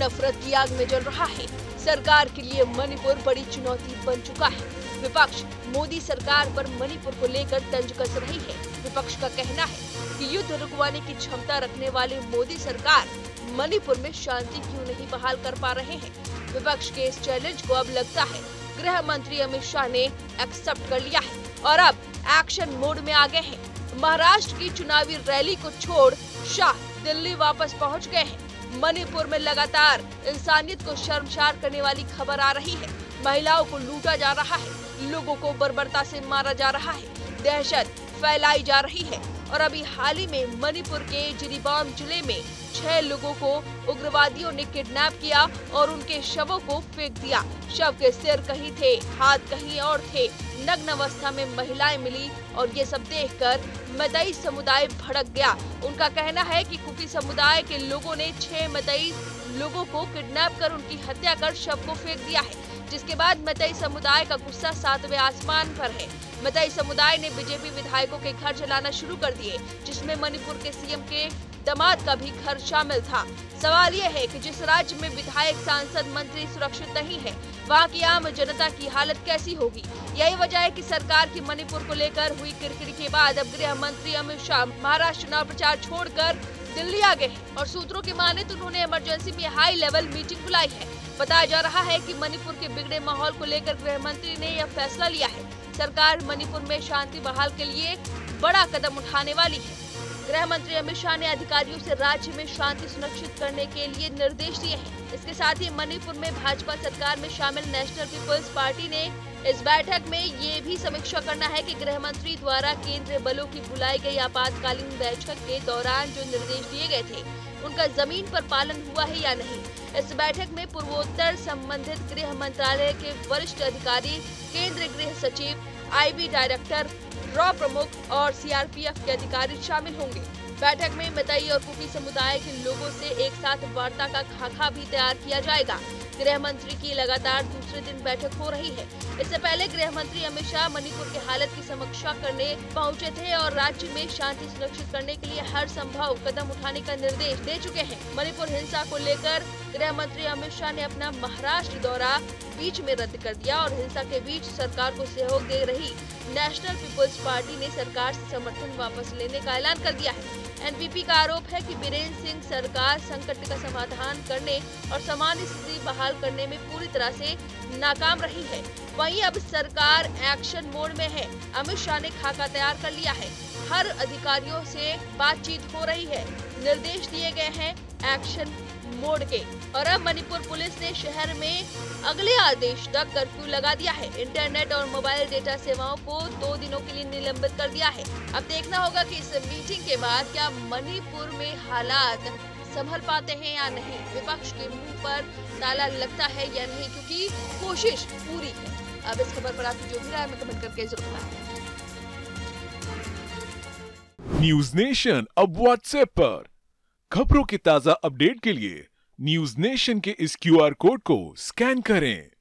नफरत की आग में जल रहा है। सरकार के लिए मणिपुर बड़ी चुनौती बन चुका है। विपक्ष मोदी सरकार पर मणिपुर को लेकर तंज कस रही है। विपक्ष का कहना है कि युद्ध रुकवाने की क्षमता रखने वाली मोदी सरकार मणिपुर में शांति क्यों नहीं बहाल कर पा रहे हैं। विपक्ष के इस चैलेंज को अब लगता है गृह मंत्री अमित शाह ने एक्सेप्ट कर लिया है और अब एक्शन मोड में आ गए हैं। महाराष्ट्र की चुनावी रैली को छोड़ शाह दिल्ली वापस पहुंच गए हैं। मणिपुर में लगातार इंसानियत को शर्मसार करने वाली खबर आ रही है। महिलाओं को लूटा जा रहा है, लोगों को बर्बरता से मारा जा रहा है, दहशत फैलाई जा रही है और अभी हाल ही में मणिपुर के जिरीबाम जिले में 6 लोगों को उग्रवादियों ने किडनैप किया और उनके शवों को फेंक दिया। शव के सिर कहीं थे, हाथ कहीं और थे। नग्न अवस्था में महिलाएं मिली और ये सब देखकर मैतेई समुदाय भड़क गया। उनका कहना है कि कुकी समुदाय के लोगों ने 6 मैतेई लोगों को किडनैप कर उनकी हत्या कर शव को फेंक दिया है, जिसके बाद मैतेई समुदाय का गुस्सा 7वें आसमान पर है। मैतेई समुदाय ने बीजेपी विधायकों के घर जलाना शुरू कर दिए, जिसमें मणिपुर के सीएम के दामाद का भी घर शामिल था। सवाल यह है कि जिस राज्य में विधायक, सांसद, मंत्री सुरक्षित नहीं है, वहां की आम जनता की हालत कैसी होगी। यही वजह है कि सरकार की मणिपुर को लेकर हुई किरकिरी के बाद अब गृह मंत्री अमित शाह महाराष्ट्र चुनाव प्रचार छोड़कर दिल्ली आ गए हैं और सूत्रों की माने तो उन्होंने इमरजेंसी में हाई लेवल मीटिंग बुलाई है। बताया जा रहा है कि मणिपुर के बिगड़े माहौल को लेकर गृह मंत्री ने यह फैसला लिया है। सरकार मणिपुर में शांति बहाल के लिए बड़ा कदम उठाने वाली है। गृह मंत्री अमित शाह ने अधिकारियों से राज्य में शांति सुनिश्चित करने के लिए निर्देश दिए हैं। इसके साथ ही मणिपुर में भाजपा सरकार में शामिल नेशनल पीपल्स पार्टी ने इस बैठक में ये भी समीक्षा करना है कि गृह मंत्री द्वारा केंद्रीय बलों की बुलाई गई आपातकालीन बैठक के दौरान जो निर्देश दिए गए थे, उनका जमीन पर पालन हुआ है या नहीं। इस बैठक में पूर्वोत्तर संबंधित गृह मंत्रालय के वरिष्ठ अधिकारी, केंद्रीय गृह सचिव, आईबी डायरेक्टर, रॉ प्रमुख और सीआरपीएफ के अधिकारी शामिल होंगे। बैठक में मैतेई और कुकी समुदाय के लोगों से एक साथ वार्ता का खाका भी तैयार किया जाएगा। गृह मंत्री की लगातार दूसरे दिन बैठक हो रही है। इससे पहले गृह मंत्री अमित शाह मणिपुर की हालत की समीक्षा करने पहुंचे थे और राज्य में शांति सुनिश्चित करने के लिए हर संभव कदम उठाने का निर्देश दे चुके हैं। मणिपुर हिंसा को लेकर गृह मंत्री अमित शाह ने अपना महाराष्ट्र दौरा बीच में रद्द कर दिया और हिंसा के बीच सरकार को सहयोग दे रही नेशनल पीपल्स पार्टी ने सरकार से समर्थन वापस लेने का ऐलान कर दिया है। एनपीपी का आरोप है कि बीरेन्द्र सिंह सरकार संकट का समाधान करने और सामान्य स्थिति बहाल करने में पूरी तरह से नाकाम रही है। वहीं अब सरकार एक्शन मोड में है। अमित शाह ने खाका तैयार कर लिया है। हर अधिकारियों से बातचीत हो रही है। निर्देश दिए गए हैं एक्शन मोड के। और अब मणिपुर पुलिस ने शहर में अगले आदेश तक कर्फ्यू लगा दिया है। इंटरनेट और मोबाइल डेटा सेवाओं को 2 दिनों के लिए निलंबित कर दिया है। अब देखना होगा कि इस मीटिंग के बाद क्या मणिपुर में हालात संभल पाते हैं या नहीं। विपक्ष के मुंह पर ताला लगता है या नहीं, क्योंकि कोशिश पूरी है। अब इस खबर पर आपकी जो भी राय है कमेंट करके जरूर बताएं। न्यूज नेशन अब व्हाट्सएप पर खबरों की ताजा अपडेट के लिए न्यूज नेशन के इस QR कोड को स्कैन करें।